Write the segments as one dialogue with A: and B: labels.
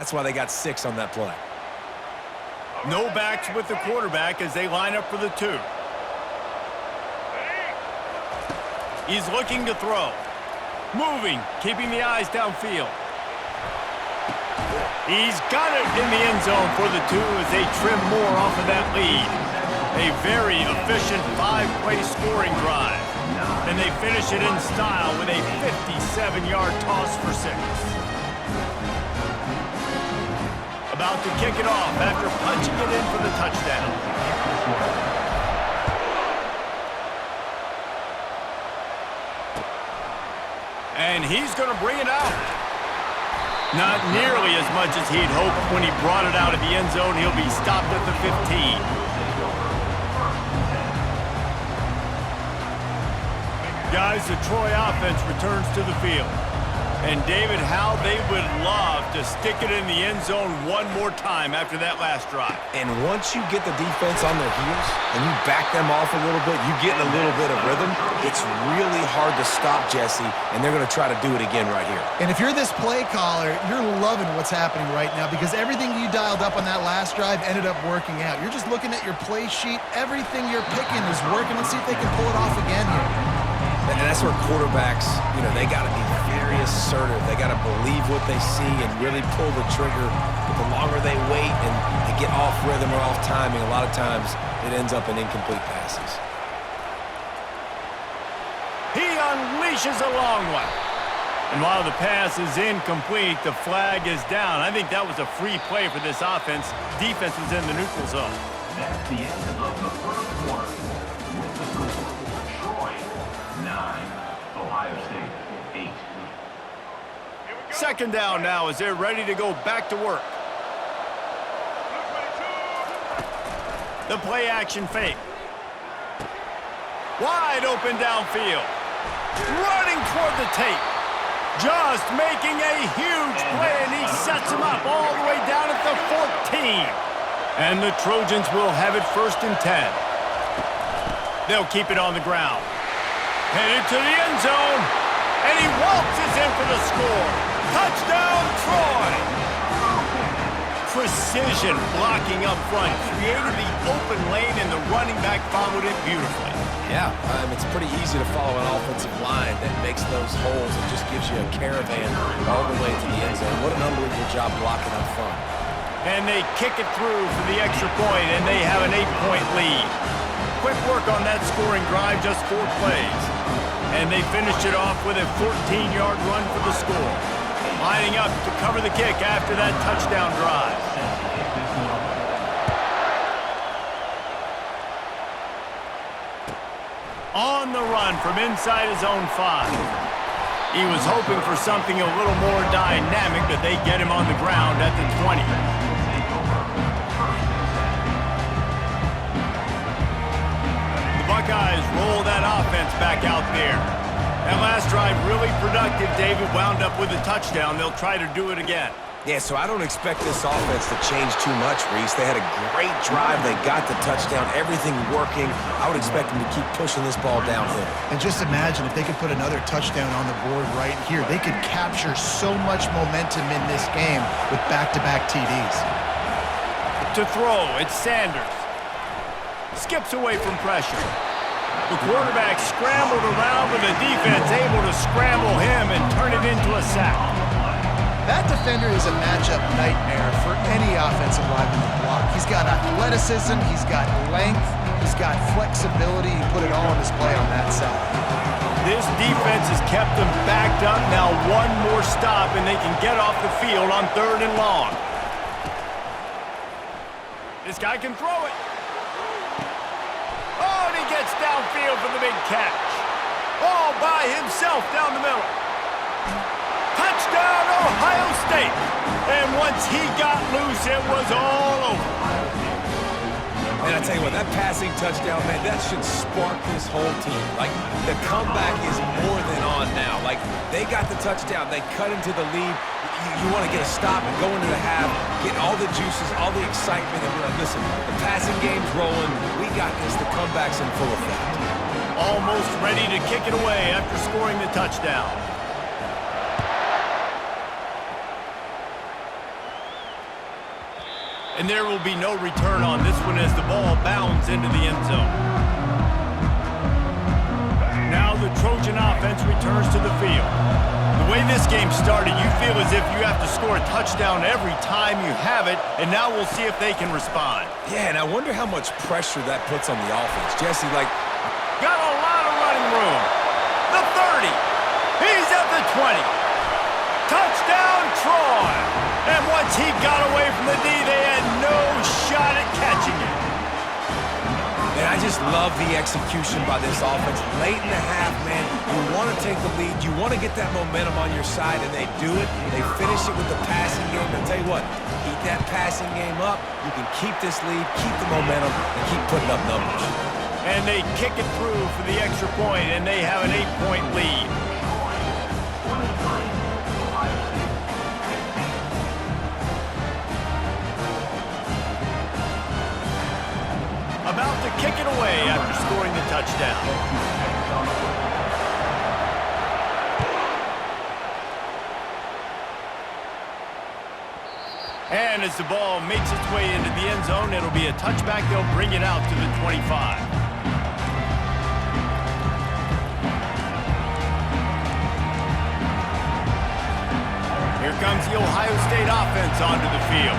A: That's why they got 6 on that play.
B: No backs with the quarterback as they line up for the 2. He's looking to throw. Moving, keeping the eyes downfield. He's got it in the end zone for the 2 as they trim more off of that lead. A very efficient 5-play scoring drive. And they finish it in style with a 57-yard toss for 6. About to kick it off after punching it in for the touchdown. And he's going to bring it out. Not nearly as much as he'd hoped when he brought it out of the end zone. He'll be stopped at the 15. Guys, the Troy offense returns to the field. And David, how they would love to stick it in the end zone one more time after that last drive.
A: And once you get the defense on their heels and you back them off a little bit, you get in a little bit of rhythm, it's really hard to stop Jesse, and they're going to try to do it again right here.
C: And if you're this play caller, you're loving what's happening right now because everything you dialed up on that last drive ended up working out. You're just looking at your play sheet. Everything you're picking is working. Let's see if they can pull it off again here.
A: And that's where quarterbacks, they got to be very assertive. They got to believe what they see and really pull the trigger. But the longer they wait and they get off rhythm or off timing, a lot of times it ends up in incomplete passes.
B: He unleashes a long one. And while the pass is incomplete, the flag is down. I think that was a free play for this offense. Defense was in the neutral zone.
D: That's the end of the first quarter. With the score, Troy 9, Ohio State 8.
B: Second down now as they're ready to go back to work. The play action fake. Wide open downfield. Running toward the tape. Just making a huge play, and he sets him up all the way down at the 14. And the Trojans will have it 1st and 10. They'll keep it on the ground. Headed to the end zone, and he waltzes in for the score. Touchdown, Troy! Precision blocking up front, created the open lane, and the running back followed it beautifully.
A: Yeah, it's pretty easy to follow an offensive line that makes those holes and just gives you a caravan all the way to the end zone. What an unbelievable job blocking up front.
B: And they kick it through for the extra point, and they have an 8-point lead. Quick work on that scoring drive, just 4 plays. And they finished it off with a 14-yard run for the score. Lining up to cover the kick after that touchdown drive. On the run from inside his own 5. He was hoping for something a little more dynamic, but they get him on the ground at the 20. The Buckeyes roll that offense back out there. That last drive really productive. David wound up with a touchdown. They'll try to do it again.
A: Yeah, so I don't expect this offense to change too much, Reese. They had a great drive. They got the touchdown. Everything working. I would expect them to keep pushing this ball downhill.
C: And just imagine if they could put another touchdown on the board right here. They could capture so much momentum in this game with back-to-back TDs.
B: To throw, it's Sanders. Skips away from pressure. The quarterback scrambled around, but the defense able to scramble him and turn it into a sack.
C: That defender is a matchup nightmare for any offensive lineman to block. He's got athleticism, he's got length, he's got flexibility. He put it all on display on that side.
B: This defense has kept them backed up. Now one more stop, and they can get off the field on 3rd and long. This guy can throw it. Oh, and he gets downfield for the big catch. All by himself down the middle. Touchdown, Ohio State. And once he got loose, it was all over.
A: And I tell you what, that passing touchdown, man, that should spark this whole team. Like, the comeback is more than on now. Like, they got the touchdown. They cut into the lead. You want to get a stop and go into the half, get all the juices, all the excitement, and be like, listen, the passing game's rolling. We got this. The comeback's in full effect.
B: Almost ready to kick it away after scoring the touchdown. And there will be no return on this one as the ball bounds into the end zone. Now the Trojan offense returns to the field. The way this game started, you feel as if you have to score a touchdown every time you have it, and now we'll see if they can respond.
A: Yeah, and I wonder how much pressure that puts on the offense. Jesse,
B: got a lot of running room. The 30. He's at the 20. Touchdown, Troy. And once he got away from the D, they had no shot at catching it.
A: And I just love the execution by this offense. Late in the half, man, you want to take the lead. You want to get that momentum on your side, and they do it. They finish it with the passing game. I'll tell you what, keep that passing game up. You can keep this lead, keep the momentum, and keep putting up numbers.
B: And they kick it through for the extra point, and they have an 8-point lead. About to kick it away after scoring the touchdown. And as the ball makes its way into the end zone, it'll be a touchback. They'll bring it out to the 25. Here comes the Ohio State offense onto the field.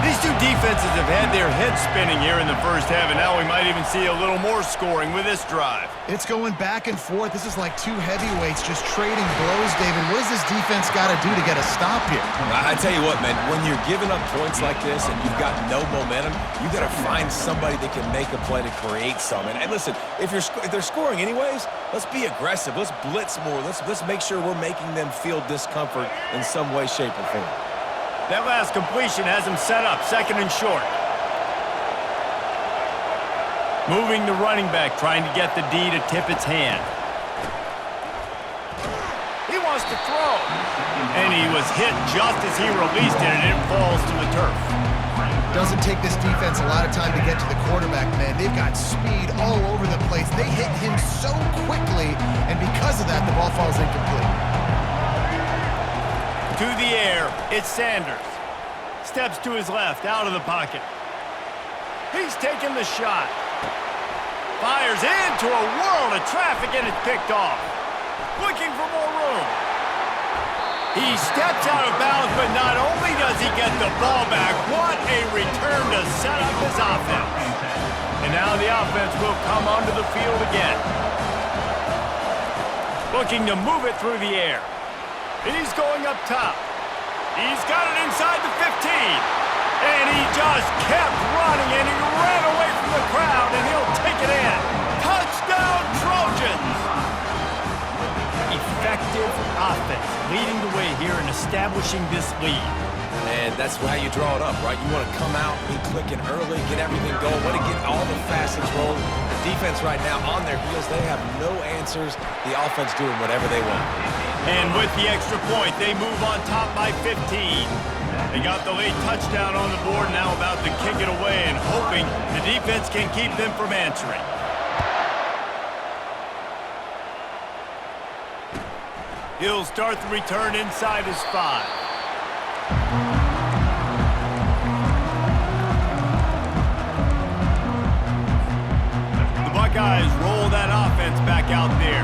B: These two defenses have had their heads spinning here in the first half, and now we might even see a little more scoring with this drive.
C: It's going back and forth. This is like two heavyweights just trading blows, David. What does this defense got to do to get a stop here?
A: I tell you what, man, when you're giving up points like this and you've got no momentum, you got to find somebody that can make a play to create some. And listen, if they're scoring anyways, let's be aggressive. Let's blitz more. Let's make sure we're making them feel discomfort in some way, shape, or form.
B: That last completion has him set up, second and short. Moving the running back, trying to get the D to tip its hand. He wants to throw. And he was hit just as he released it, and it falls to the turf.
C: Doesn't take this defense a lot of time to get to the quarterback, man. They've got speed all over the place. They hit him so quickly, and because of that, the ball falls incomplete.
B: To the air, it's Sanders. Steps to his left, out of the pocket. He's taking the shot. Fires into a world of traffic, and it's picked off. Looking for more room. He steps out of bounds, but not only does he get the ball back, what a return to set up his offense. And now the offense will come onto the field again. Looking to move it through the air. He's going up top. He's got it inside the 15. And he just kept running, and he ran away from the crowd, and he'll take it in. Touchdown, Trojans! Effective offense, leading the way here and establishing this lead.
A: And that's how you draw it up, right? You want to come out, be clicking early, get everything going, want to get all the facets rolling. The defense right now on their heels, they have no answers. The offense doing whatever they want.
B: And with the extra point, they move on top by 15. They got the late touchdown on the board, now about to kick it away and hoping the defense can keep them from answering. He'll start the return inside his 5. The Buckeyes roll that offense back out there.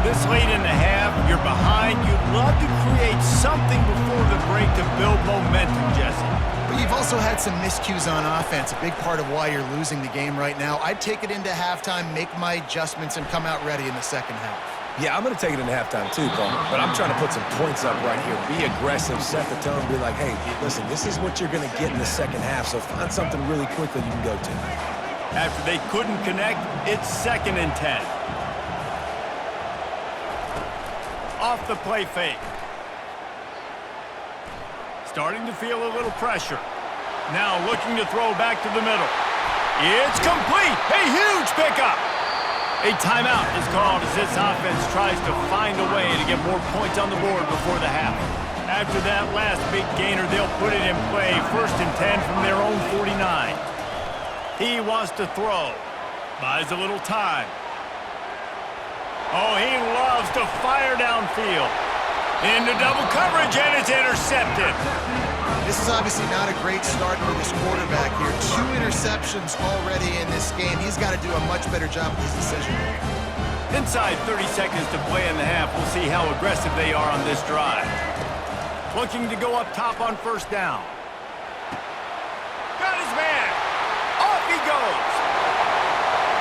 B: This late in the half, you're behind. You'd love to create something before the break to build momentum, Jesse.
C: But you've also had some miscues on offense, a big part of why you're losing the game right now. I'd take it into halftime, make my adjustments, and come out ready in the second half.
A: Yeah, I'm going to take it into halftime too, Paul. But I'm trying to put some points up right here. Be aggressive, set the tone, be like, hey, listen, this is what you're going to get in the second half, so find something really quickly you can go to.
B: After they couldn't connect, it's 2nd and 10. Off the play fake. Starting to feel a little pressure. Now looking to throw back to the middle. It's complete. A huge pickup. A timeout is called as this offense tries to find a way to get more points on the board before the half. After that last big gainer, they'll put it in play. 1st and 10 from their own 49. He wants to throw. Buys a little time. Oh, he loves to fire downfield. Into double coverage, and it's intercepted.
C: This is obviously not a great start for this quarterback here. 2 interceptions already in this game. He's got to do a much better job with his decision-making.
B: Inside 30 seconds to play in the half. We'll see how aggressive they are on this drive. Looking to go up top on first down. Got his man. Off he goes.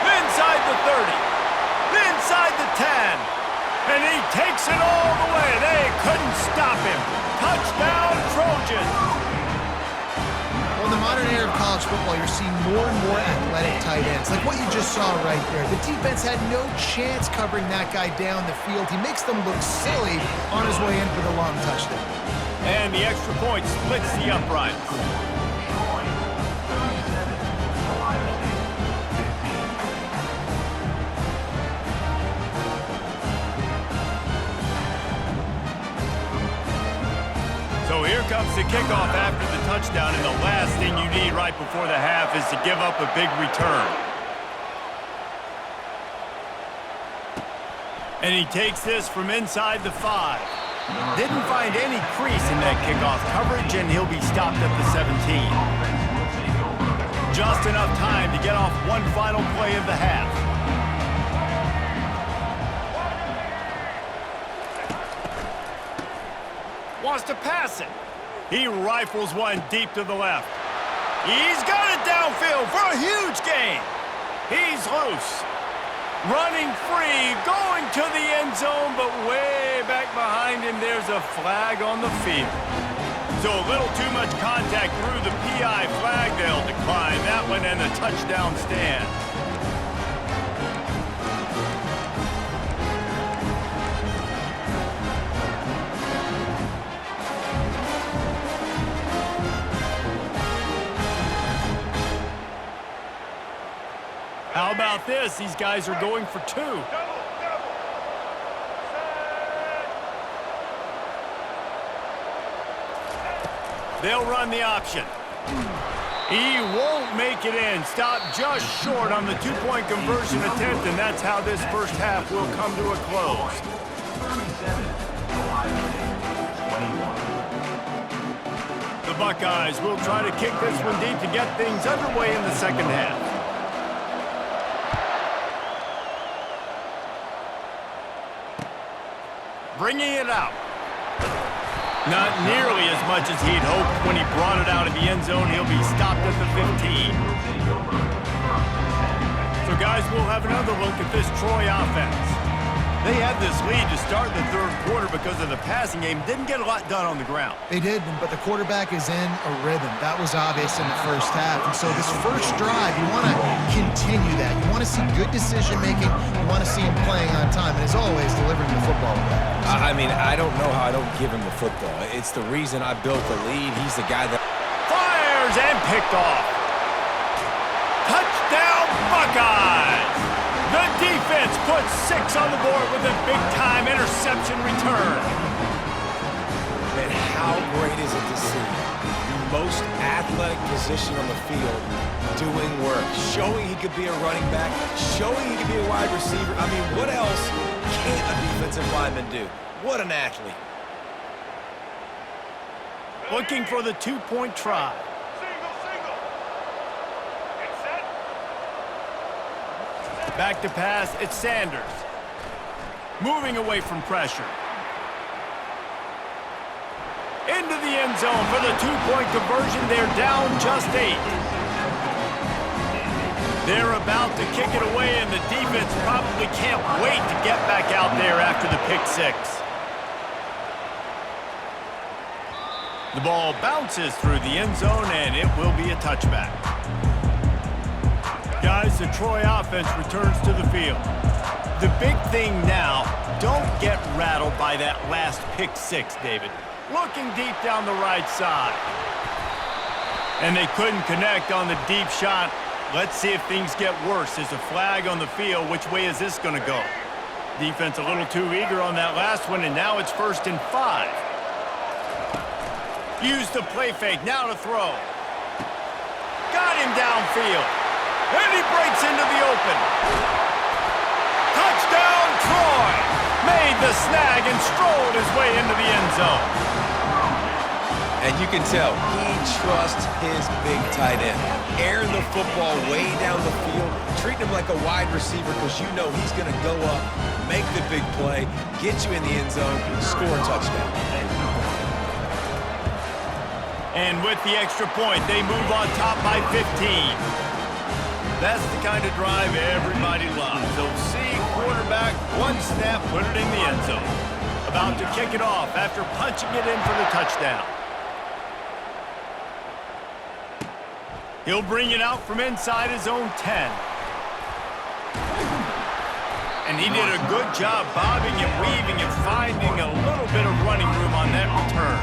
B: Inside the 30. Inside the 10. And he takes it all the way. They couldn't stop him. Touchdown, Trojans.
C: Well, in the modern era of college football, you're seeing more and more athletic tight ends, like what you just saw right there. The defense had no chance covering that guy down the field. He makes them look silly on his way in for the long touchdown.
B: And the extra point splits the uprights. So here comes the kickoff after the touchdown, and the last thing you need right before the half is to give up a big return. And he takes this from inside the 5. Didn't find any crease in that kickoff coverage, and he'll be stopped at the 17. Just enough time to get off one final play of the half. Wants to pass it. He rifles one deep to the left. He's got it downfield for a huge gain. He's loose. Running free, going to the end zone, but way back behind him, there's a flag on the field. So a little too much contact through the PI flag. They'll decline that one, and the touchdown stands. How about this? These guys are going for 2. They'll run the option. He won't make it in. Stopped just short on the 2-point conversion attempt, and that's how this first half will come to a close.
D: 37, 21.
B: The Buckeyes will try to kick this one deep to get things underway in the second half. Bringing it out. Not nearly as much as he'd hoped when he brought it out of the end zone. He'll be stopped at the 15. So, guys, we'll have another look at this Troy offense. They had this lead to start the third quarter because of the passing game. Didn't get a lot done on the ground.
C: They did, but the quarterback is in a rhythm. That was obvious in the first half. And so this first drive, you want to continue that. You want to see good decision-making. You want to see him playing on time. And as always, delivering the football.
A: I mean, I don't know how I don't give him the football. It's the reason I built the lead. He's the guy that
B: Fires and picked off. Touchdown, Buckeyes! The defense puts 6 on the board with a big-time interception return.
A: Man, how great is it to see the most athletic position on the field doing work, showing he could be a running back, showing he could be a wide receiver. I mean, what else can a defensive lineman do? What an athlete.
B: Looking for the 2-point try. Back to pass, it's Sanders. Moving away from pressure. Into the end zone for the 2-point conversion. They're down just 8. They're about to kick it away, and the defense probably can't wait to get back out there after the pick 6. The ball bounces through the end zone, and it will be a touchback. Guys, the Troy offense returns to the field. The big thing now, don't get rattled by that last pick 6, David. Looking deep down the right side. And they couldn't connect on the deep shot. Let's see if things get worse. There's a flag on the field. Which way is this going to go? Defense a little too eager on that last one, and now it's 1st and 5. Use the play fake, now to throw. Got him downfield. And he breaks into the open. Touchdown, Troy! Made the snag and strolled his way into the end zone.
A: And you can tell he trusts his big tight end. Airing the football way down the field, treating him like a wide receiver because you know he's going to go up, make the big play, get you in the end zone, score a touchdown.
B: And with the extra point, they move on top by 15. That's the kind of drive everybody loves. They'll see quarterback, one snap, put it in the end zone. About to kick it off after punching it in for the touchdown. He'll bring it out from inside his own 10. And he did a good job bobbing and weaving and finding a little bit of running room on that return.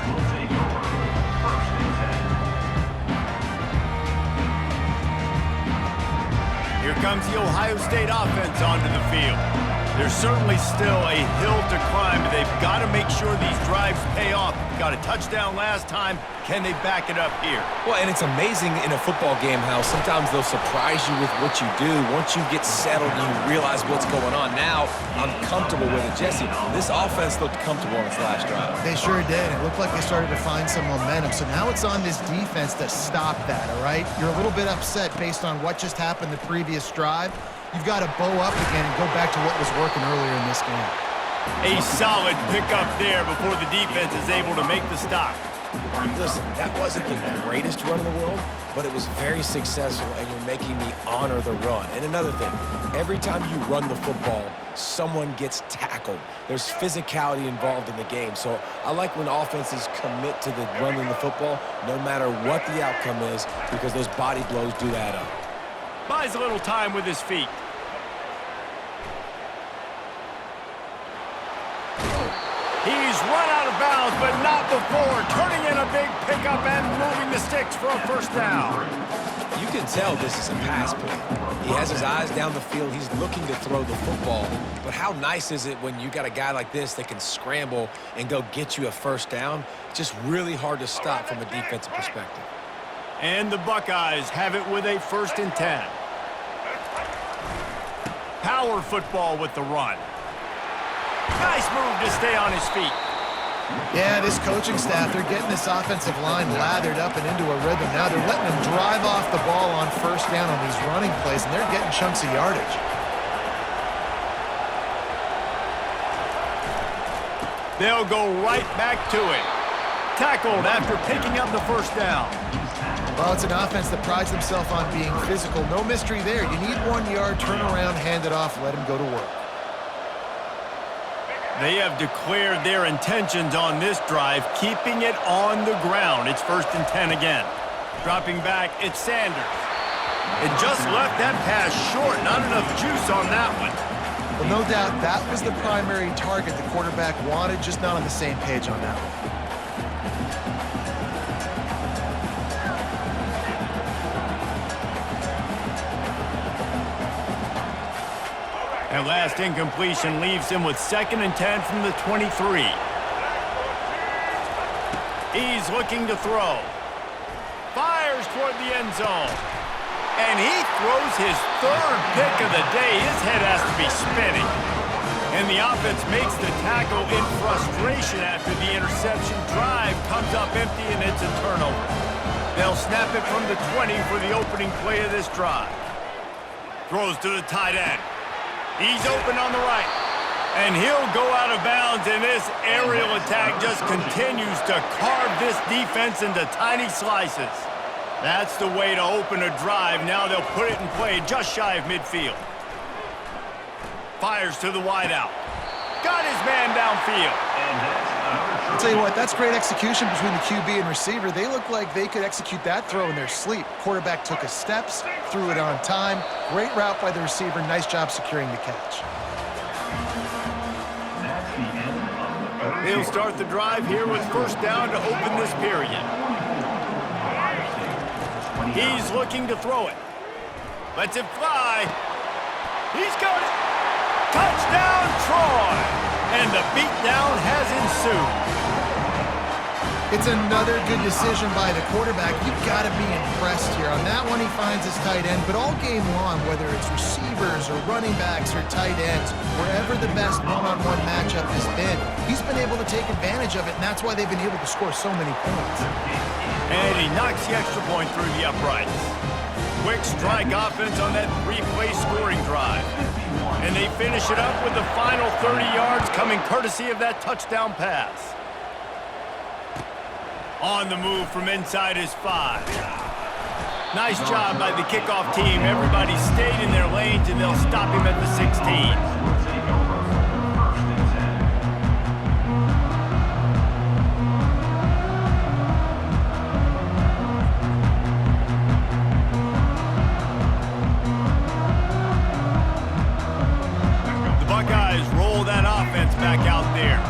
B: Here comes the Ohio State offense onto the field. There's certainly still a hill to climb, but they've got to make sure these drives pay off. Got a touchdown last time. Can they back it up here?
A: Well, and it's amazing in a football game how sometimes they'll surprise you with what you do. Once you get settled and you realize what's going on, now I'm comfortable with it. Jesse, this offense looked comfortable on its last drive.
C: They sure did. It looked like they started to find some momentum. So now it's on this defense to stop that, all right? You're a little bit upset based on what just happened the previous drive. You've got to bow up again and go back to what was working earlier in this game.
B: A solid pickup there before the defense is able to make the stop.
A: Listen, that wasn't the greatest run in the world, but it was very successful, and you're making me honor the run. And another thing, every time you run the football, someone gets tackled. There's physicality involved in the game. So I like when offenses commit to the running the football, no matter what the outcome is, because those body blows do add up.
B: Buys a little time with his feet. He's run out of bounds, but not before turning in a big pickup and moving the sticks for a first down.
A: You can tell this is a pass play. He has his eyes down the field. He's looking to throw the football. But how nice is it when you got a guy like this that can scramble and go get you a first down? Just really hard to stop from a defensive perspective.
B: And the Buckeyes have it with a 1st and 10. Power football with the run. Nice move to stay on his feet.
C: Yeah, this coaching staff, they're getting this offensive line lathered up and into a rhythm. Now they're letting them drive off the ball on first down on these running plays, and they're getting chunks of yardage.
B: They'll go right back to it. Tackled after picking up the first down.
C: Well, it's an offense that prides themselves on being physical. No mystery there. You need 1 yard, turn around, hand it off, let him go to work.
B: They have declared their intentions on this drive, keeping it on the ground. It's 1st and 10 again. Dropping back, it's Sanders. It just left that pass short. Not enough juice on that one.
C: Well, no doubt that was the primary target the quarterback wanted, just not on the same page on that one.
B: And last incompletion leaves him with 2nd and 10 from the 23. He's looking to throw. Fires toward the end zone. And he throws his 3rd pick of the day. His head has to be spinning. And the offense makes the tackle in frustration after the interception. Drive comes up empty, and it's a turnover. They'll snap it from the 20 for the opening play of this drive. Throws to the tight end. He's open on the right, and he'll go out of bounds, and this aerial attack just continues to carve this defense into tiny slices. That's the way to open a drive. Now they'll put it in play just shy of midfield. Fires to the wideout. Got his man downfield.
C: I'll tell you what, that's great execution between the QB and receiver. They look like they could execute that throw in their sleep. Quarterback took his steps, threw it on time. Great route by the receiver. Nice job securing the catch.
B: They'll start the drive here with 1st down to open this period. He's looking to throw it. Lets it fly. He's got it. Touchdown, Troy! And the beatdown has ensued.
C: It's another good decision by the quarterback. You've got to be impressed here. On that one, he finds his tight end, but all game long, whether it's receivers or running backs or tight ends, wherever the best one-on-one matchup has been, he's been able to take advantage of it, and that's why they've been able to score so many points.
B: And he knocks the extra point through the uprights. Quick strike offense on that three-play scoring drive. And they finish it up with the final 30 yards coming courtesy of that touchdown pass. On the move from inside his 5. Nice job by the kickoff team. Everybody stayed in their lanes, and they'll stop him at the 16. Back out there.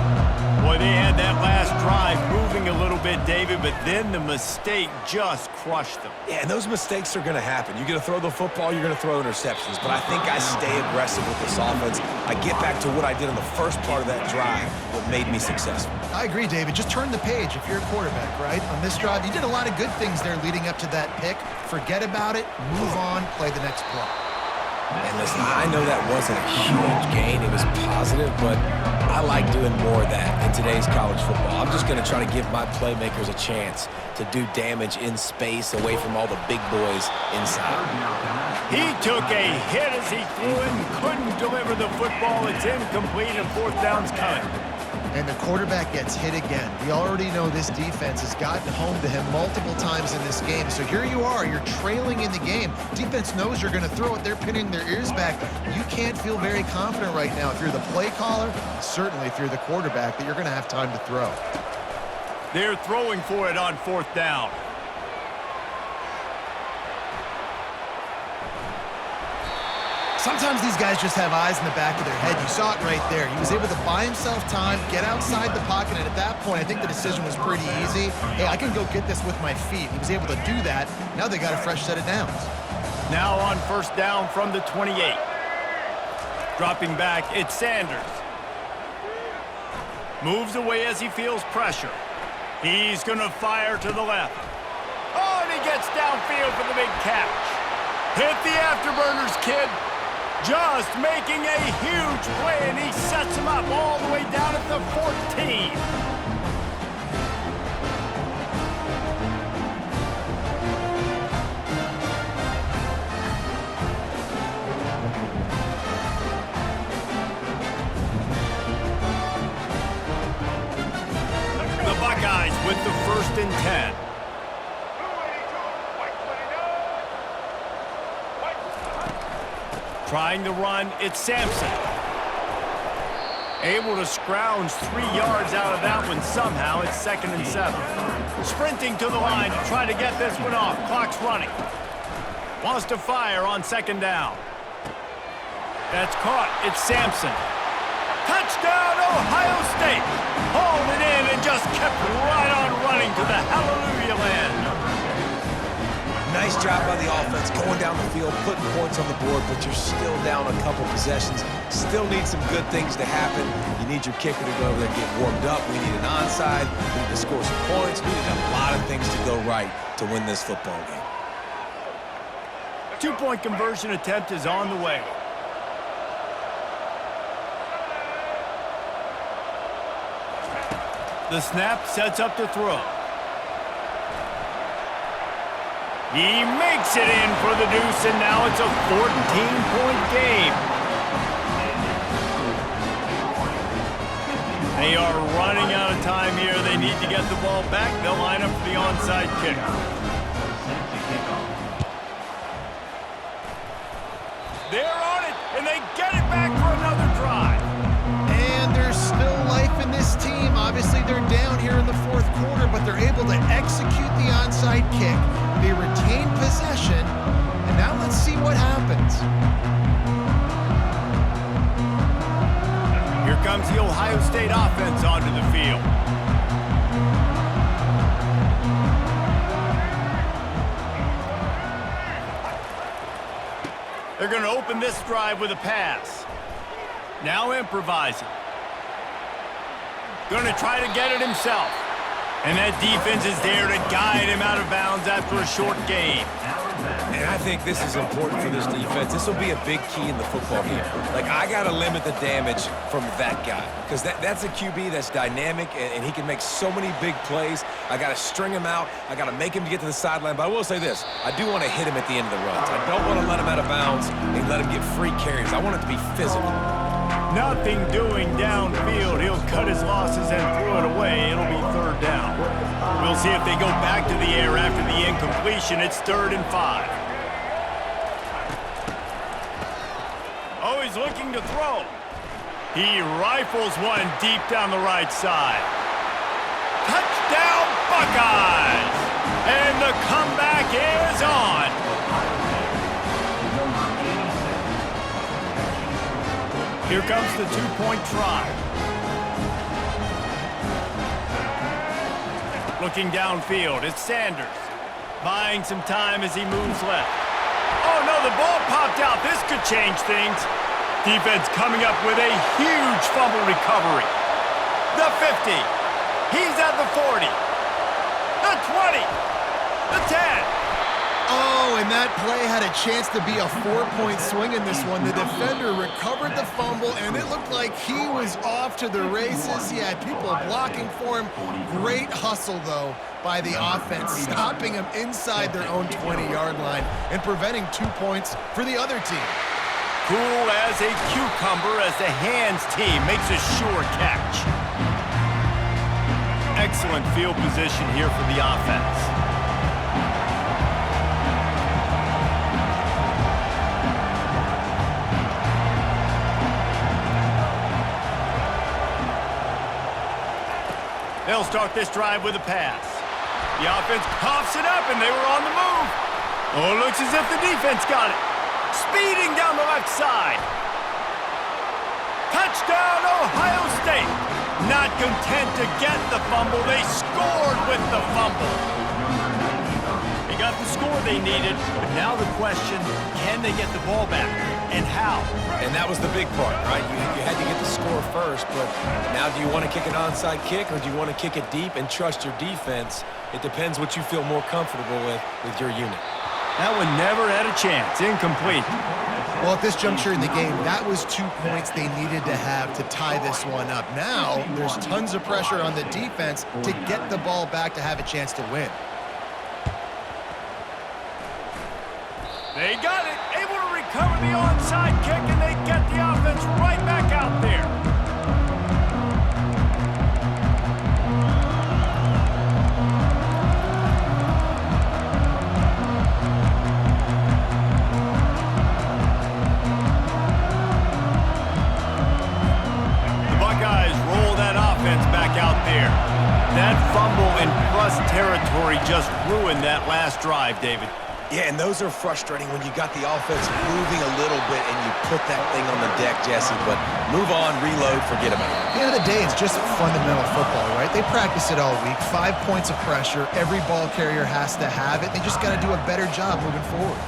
B: Boy, they had that last drive moving a little bit, David, but then the mistake just crushed them.
A: Yeah, and those mistakes are going to happen. You're going to throw the football, you're going to throw interceptions, but I think I stay aggressive with this offense. I get back to what I did in the first part of that drive, what made me successful.
C: I agree, David. Just turn the page if you're a quarterback, right? On this drive, you did a lot of good things there leading up to that pick. Forget about it, move on, play the next play.
A: And listen, I know that wasn't a huge gain. It was positive, but I like doing more of that in today's college football. I'm just going to try to give my playmakers a chance to do damage in space away from all the big boys inside.
B: He took a hit as he threw it and couldn't deliver the football. It's incomplete and fourth down's coming.
C: And the quarterback gets hit again. We already know this defense has gotten home to him multiple times in this game. So here you are, you're trailing in the game. Defense knows you're going to throw it. They're pinning their ears back. You can't feel very confident right now if you're the play caller, certainly if you're the quarterback, that you're going to have time to throw.
B: They're throwing for it on fourth down.
C: Sometimes these guys just have eyes in the back of their head. You saw it right there. He was able to buy himself time, get outside the pocket, and at that point, I think the decision was pretty easy. Hey, I can go get this with my feet. He was able to do that. Now they got a fresh set of downs.
B: Now on first down from the 28. Dropping back, it's Sanders. Moves away as he feels pressure. He's going to fire to the left. Oh, and he gets downfield for the big catch. Hit the afterburners, kid. Just making a huge play, and he sets him up all the way down at the 14. The Buckeyes with the 1st and 10. Trying to run, it's Sampson. Able to scrounge 3 yards out of that one somehow. It's 2nd and 7. Sprinting to the line to try to get this one off. Clock's running. Wants to fire on 2nd down. That's caught. It's Sampson. Touchdown, Ohio State. Hauled it in and just kept right on running to the hallelujah land.
A: Nice job by the offense, going down the field, putting points on the board, but you're still down a couple possessions. Still need some good things to happen. You need your kicker to go over there and get warmed up. We need an onside. We need to score some points. We need a lot of things to go right to win this football game.
B: 2-point conversion attempt is on the way. The snap sets up to throw. He makes it in for the deuce, and now it's a 14-point game. They are running out of time here. They need to get the ball back. They'll line up for the onside kick. They're on it, and they get it back for another drive.
C: And there's still life in this team. Obviously, they're down here in the 4th quarter, but they're able to execute the onside kick. They retain possession, and now let's see what happens.
B: Here comes the Ohio State offense onto the field. They're going to open this drive with a pass. Now improvising. Going to try to get it himself. And that defense is there to guide him out of bounds after a short gain.
A: And I think this is important for this defense. This will be a big key in the football game. Like, I got to limit the damage from that guy because that's a QB that's dynamic, and he can make so many big plays. I got to string him out. I got to make him get to the sideline. But I will say this. I do want to hit him at the end of the runs. I don't want to let him out of bounds and let him get free carries. I want it to be physical.
B: Nothing doing downfield. He'll cut his losses and throw it away. It'll be third down. We'll see if they go back to the air after the incompletion. It's 3rd and 5. Oh, he's looking to throw. He rifles one deep down the right side. Touchdown, Buckeyes! And the comeback is on. Here comes the two-point try. Looking downfield, it's Sanders. Buying some time as he moves left. Oh, no, the ball popped out. This could change things. Defense coming up with a huge fumble recovery. The 50. He's at the 40. The 20. The 10.
C: Oh, and that play had a chance to be a 4-point swing in this one. The defender recovered the fumble, and it looked like he was off to the races. He had people blocking for him. Great hustle, though, by the offense, stopping him inside their own 20-yard line and preventing 2 points for the other team.
B: Cool as a cucumber as the hands team makes a sure catch. Excellent field position here for the offense. They'll start this drive with a pass. The offense coughs it up, and they were on the move. Oh, it looks as if the defense got it. Speeding down the left side. Touchdown, Ohio State. Not content to get the fumble, they scored with the fumble. They got the score they needed, but now the question, can they get the ball back? And how?
A: And that was the big part, right? You had to get the score first, but now do you want to kick an onside kick or do you want to kick it deep and trust your defense? It depends what you feel more comfortable with your unit.
B: That one never had a chance. Incomplete.
C: Well, at this juncture in the game, that was 2 points they needed to have to tie this one up. Now, there's tons of pressure on the defense to get the ball back to have a chance to win.
B: They got it. Able to recover the onside kick, and they get the offense right back out there. The Buckeyes roll that offense back out there. That fumble in plus territory just ruined that last drive, David.
A: Yeah, and those are frustrating when you got the offense moving a little bit and you put that thing on the deck, Jesse. But move on, reload, forget about it.
C: At the end of the day, it's just fundamental football, right? They practice it all week. 5 points of pressure. Every ball carrier has to have it. They just got to do a better job moving forward.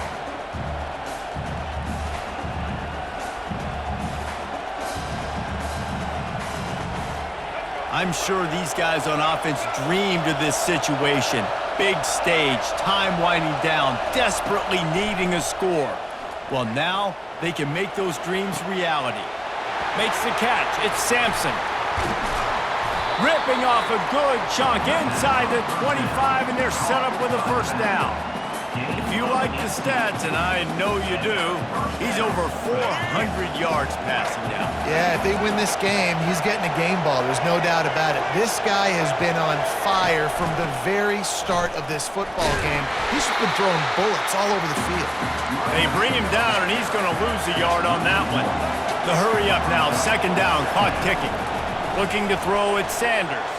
B: I'm sure these guys on offense dreamed of this situation. Big stage, time winding down, desperately needing a score. Well, now they can make those dreams reality. Makes the catch. It's Sampson. Ripping off a good chunk inside the 25, and they're set up with a first down. If you like the stats, and I know you do, he's over 400 yards passing now.
C: Yeah, if they win this game, he's getting a game ball. There's no doubt about it. This guy has been on fire from the very start of this football game. He's been throwing bullets all over the field.
B: They bring him down, and he's going to lose a yard on that one. The hurry up now, second down, clock ticking. Looking to throw it, Sanders.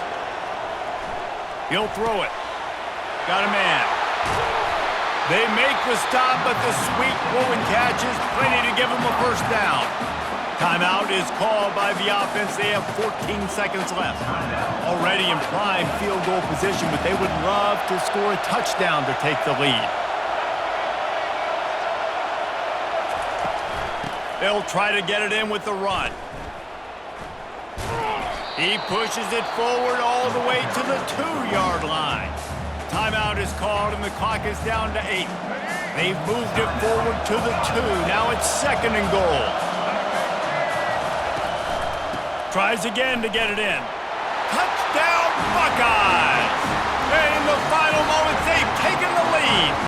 B: He'll throw it. Got a man. They make the stop, but the sweet throw and catch is plenty to give them a first down. Timeout is called by the offense. They have 14 seconds left. Already in prime field goal position, but they would love to score a touchdown to take the lead. They'll try to get it in with the run. He pushes it forward all the way to the 2-yard line. Timeout is called, and the clock is down to 8. They've moved it forward to the 2. Now it's 2nd and goal. Tries again to get it in. Touchdown, Buckeyes! And in the final moments, they've taken the lead.